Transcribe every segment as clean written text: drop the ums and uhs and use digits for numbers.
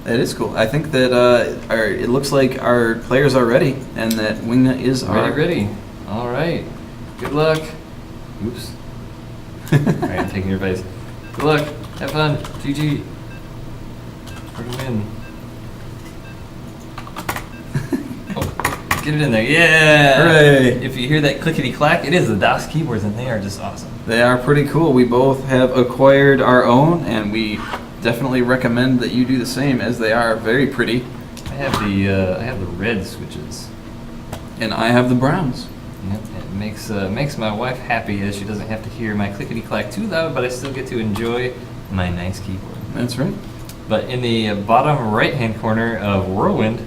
That is cool. I think that it looks like our players are ready, and that Wingnut is ready. All right. Good luck. Oops. All right, I'm taking your advice. Good luck. Have fun. GG. We're gonna win. Oh, get it in there. Yeah. Hooray. If you hear that clickety clack, it is the DOS keyboards, and they are just awesome. They are pretty cool. We both have acquired our own, and we definitely recommend that you do the same, as they are very pretty. I have the red switches. And I have the browns. Yep, it makes my wife happy, as she doesn't have to hear my clickety clack too loud, but I still get to enjoy my nice keyboard. That's right. But in the bottom right-hand corner of Whirlwind,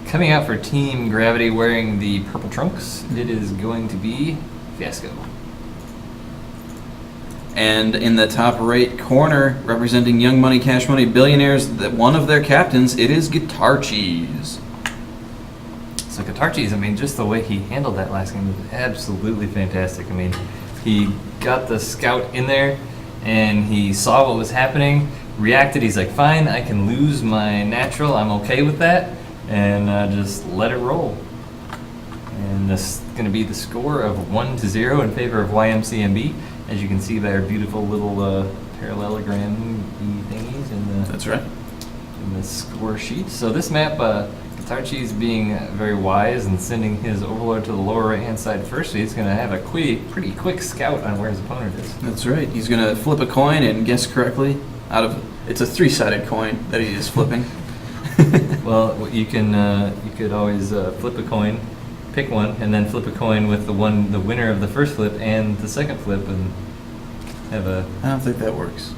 coming out for Team Gravity wearing the purple trunks, it is going to be Fiasco. And in the top right corner, representing Young Money, Cash Money, Billionaires, one of their captains, it is Guitar Cheese. So Guitar Cheese, I mean, just the way he handled that last game was absolutely fantastic. I mean, he got the scout in there, and he saw what was happening, reacted. He's like, fine, I can lose my natural. I'm okay with that, and just let it roll. And this is going to be the score of 1-0 in favor of Ymcmb, as you can see by our beautiful little parallelogram thingies in the That's right. in the score sheet. So this map, Guitar Cheese being very wise and sending his Overlord to the lower right-hand side first, so he's going to have a pretty quick scout on where his opponent is. That's right. He's going to flip a coin and guess correctly. It's a three-sided coin that he is flipping. Well, you could always flip a coin, pick one, and then flip a coin with the winner of the first flip and the second flip, and have a. I don't think that works.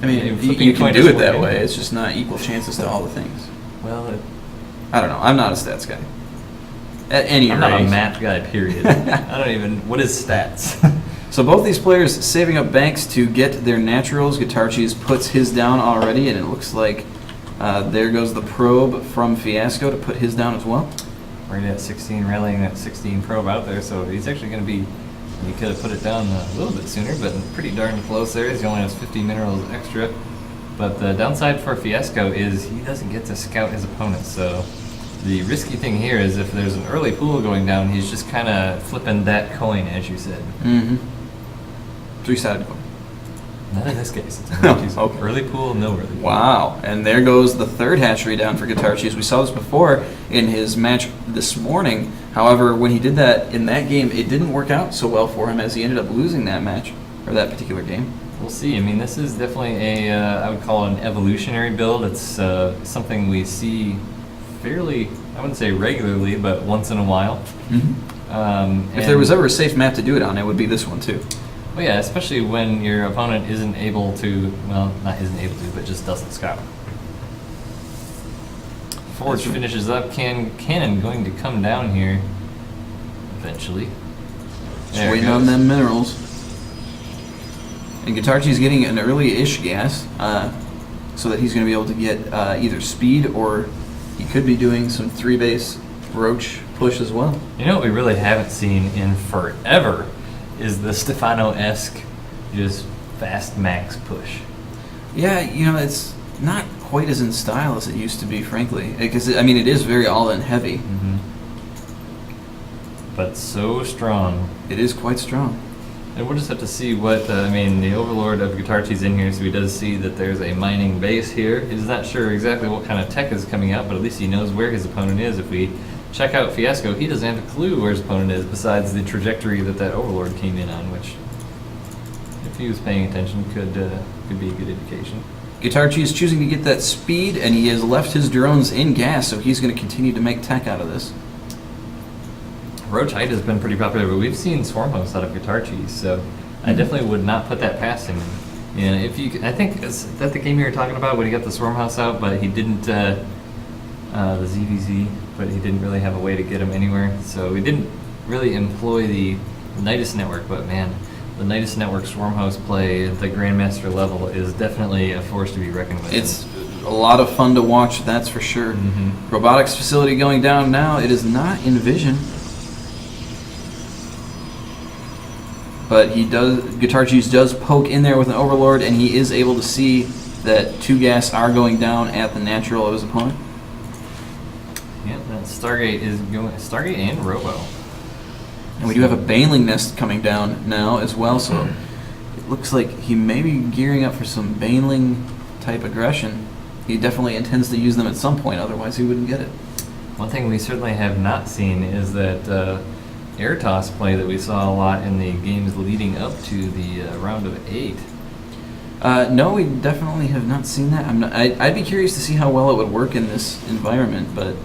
I mean, Yeah, you can do it that working. way. It's just not equal chances to all the things. Well, I don't know. I'm not a stats guy. At any I'm rate. not a math guy, period. I don't even. What is stats? So both these players saving up banks to get their naturals. Guitar Cheese puts his down already, and it looks like there goes the probe from Fiasco to put his down as well. Right at 16, rallying that 16 probe out there, so he's actually going to be. He could have put it down a little bit sooner, but pretty darn close there. He only has 50 minerals extra. But the downside for Fiasco is he doesn't get to scout his opponent, so the risky thing here is if there's an early pool going down, he's just kind of flipping that coin, as you said. Mm-hmm. Three-sided coin. Not in this case. It's Okay. Early pool, no early pool. Wow. And there goes the third hatchery down for Guitar Cheese. We saw this before in his match this morning. However, when he did that in that game, it didn't work out so well for him, as he ended up losing that match, or that particular game. We'll see. I mean, this is definitely I would call it an evolutionary build. It's something we see fairly, I wouldn't say regularly, but once in a while. Mm-hmm. If there was ever a safe map to do it on, it would be this one too. Well, yeah, especially when your opponent isn't able to, well, not isn't able to, but just doesn't scout. Forge finishes up. Cannon going to come down here eventually. Just waiting on them minerals. And Guitar Cheese getting an early-ish gas, so that he's going to be able to get either speed, or he could be doing some 3-base roach push as well. You know what we really haven't seen in forever is the Stefano-esque just fast max push. Yeah, you know, it's not quite as in style as it used to be, frankly. Because, I mean, it is very all-in heavy. Mm-hmm. But so strong. It is quite strong. And we'll just have to see what, I mean, the Overlord of Guitar Cheese in here, so he does see that there's a mining base here. He's not sure exactly what kind of tech is coming out, but at least he knows where his opponent is. If we check out Fiasco, he doesn't have a clue where his opponent is, besides the trajectory that Overlord came in on, which, if he was paying attention, could be a good indication. Guitar Cheese choosing to get that speed, and he has left his drones in gas, so he's going to continue to make tech out of this. Roach Height has been pretty popular, but we've seen Swarm Host out of Guitar Cheese, so I definitely would not put that past him. And if you, I think is that the game you were talking about when he got the Swarm House out, but he didn't the ZVZ, but he didn't really have a way to get him anywhere. So we didn't really employ the Nidus Network, but man, the Nidus Network Swarm Host play at the Grandmaster level is definitely a force to be reckoned with. It's a lot of fun to watch, that's for sure. Mm-hmm. Robotics facility going down now. It is not in vision. But Guitar Cheese does poke in there with an Overlord, and he is able to see that 2 gas are going down at the natural of his opponent. Yep, that Stargate is going. Stargate and Robo. And we do have a Baneling Nest coming down now as well, so it looks like he may be gearing up for some Baneling type aggression. He definitely intends to use them at some point, otherwise he wouldn't get it. One thing we certainly have not seen is that air toss play that we saw a lot in the games leading up to the round of 8. No, we definitely have not seen that. I'd be curious to see how well it would work in this environment, but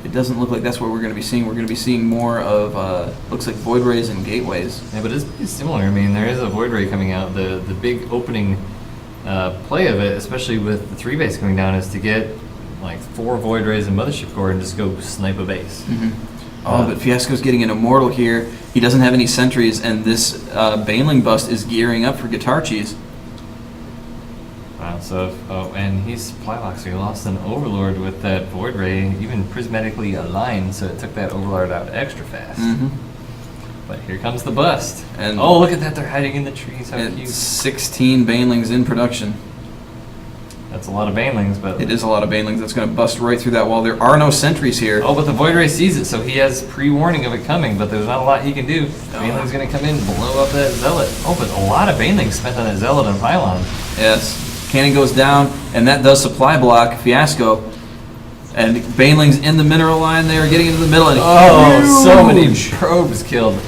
it doesn't look like that's what we're going to be seeing. We're going to be seeing more of, looks like Void Rays and Gateways. Yeah, but it's pretty similar. I mean, there is a Void Ray coming out. The big opening play of it, especially with the 3 base coming down, is to get like 4 Void Rays and Mothership Core and just go snipe a base. Mm-hmm. Oh, but Fiasco's getting an Immortal here. He doesn't have any sentries, and this Baneling bust is gearing up for Guitar Cheese. Wow, so, and he's supply locked, so he lost an Overlord with that Void Ray, even prismatically aligned, so it took that Overlord out extra fast. Mm-hmm. But here comes the bust. And oh, look at that, they're hiding in the trees, how it's cute. 16 Banelings in production. That's a lot of Banelings, but... It is a lot of Banelings. That's going to bust right through that wall. There are no sentries here. Oh, but the Void Ray sees it, so he has pre-warning of it coming, but there's not a lot he can do. Baneling's going to come in and blow up that Zealot. Oh, but a lot of Banelings spent on that Zealot and Pylon. Yes. Cannon goes down, and that does supply block Fiasco. And Baneling's in the mineral line there, getting into the middle. And so many probes killed.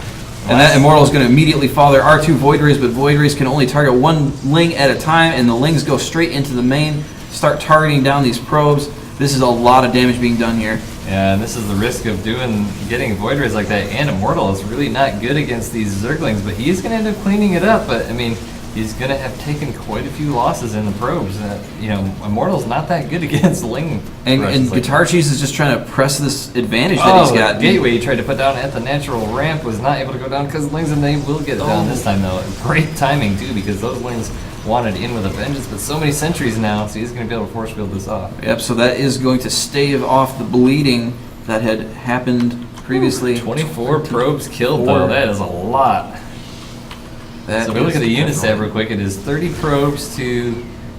And that Immortal is going to immediately fall. There are 2 Void Rays, but Void Rays can only target 1 Ling at a time, and the Lings go straight into the main, start targeting down these probes. This is a lot of damage being done here. Yeah, and this is the risk of getting Void Rays like that, and Immortal is really not good against these Zerglings, but he's going to end up cleaning it up. But, I mean, he's going to have taken quite a few losses in the probes. You know, Immortal's not that good against Ling. And Guitar Cheese is just trying to press this advantage that he's got. Gateway he tried to put down at the natural ramp was not able to go down because Lings, and they will get it down this time, though. Great timing, too, because those Lings wanted in with a vengeance, but so many sentries now, so he's going to be able to force field this off. Yep, so that is going to stave off the bleeding that had happened previously. 24 probes killed, though. That is a lot. So if we look at the unit stat real quick, it is 30 probes to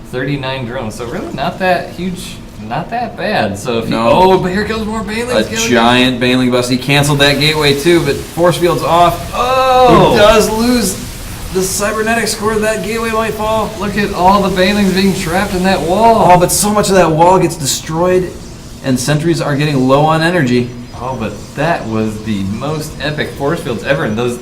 39 drones. So really not that huge, not that bad. So if but here comes more Banelings. A giant Baneling bust. He canceled that gateway too, but force field's off. Oh! He does lose the cybernetics core. That gateway might fall. Look at all the Banelings being trapped in that wall. Oh, but so much of that wall gets destroyed, and sentries are getting low on energy. Oh, but that was the most epic force fields ever, and those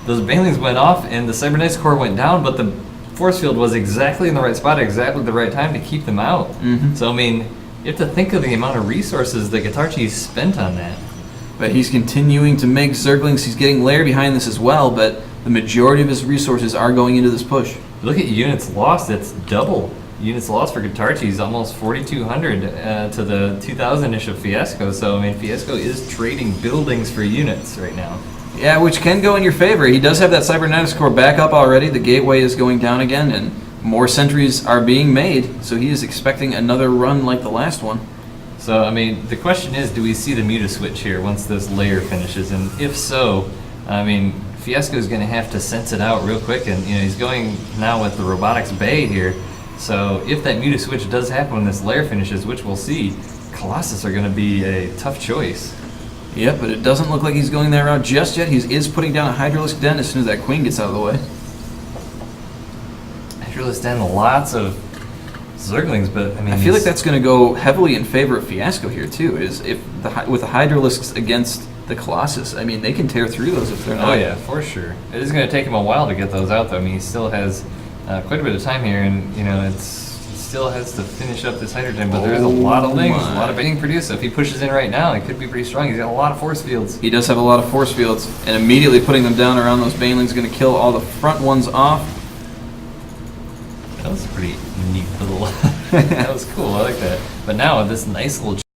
Banelings went off and the Cybernetics core went down, but the force field was exactly in the right spot at exactly the right time to keep them out. Mm-hmm. So, I mean, you have to think of the amount of resources that Guitar Cheese spent on that. But he's continuing to make Zerglings. He's getting layer behind this as well, but the majority of his resources are going into this push. Look at units lost. It's double. Units lost for Guitar Cheese, almost 4,200 to the 2,000-ish of Fiasco. So, I mean, Fiasco is trading buildings for units right now. Yeah, which can go in your favor. He does have that Cybernetics core back up already. The gateway is going down again, and more sentries are being made. So he is expecting another run like the last one. So, I mean, the question is, do we see the Muta switch here once this layer finishes? And if so, I mean, Fiasco is going to have to sense it out real quick. And, you know, he's going now with the Robotics Bay here. So if that Muta switch does happen when this layer finishes, which we'll see, Colossus are going to be a tough choice. Yep, but it doesn't look like he's going that route just yet. He is putting down a Hydralisk Den as soon as that Queen gets out of the way. Hydralisk Den, lots of Zerglings, but I mean... I feel like that's going to go heavily in favor of Fiasco here, too, is with the Hydralisks against the Colossus, I mean, they can tear through those if they're not... Oh yeah, for sure. It is going to take him a while to get those out, though. I mean, he still has quite a bit of time here, and, you know, he still has to finish up this Hydrogen, but there's a lot of Lings, a lot of being produced, so if he pushes in right now, it could be pretty strong. He's got a lot of force fields. He does have a lot of force fields, and immediately putting them down around those Banelings is going to kill all the front ones off. That was a pretty neat little... that was cool, I like that. But now, this nice little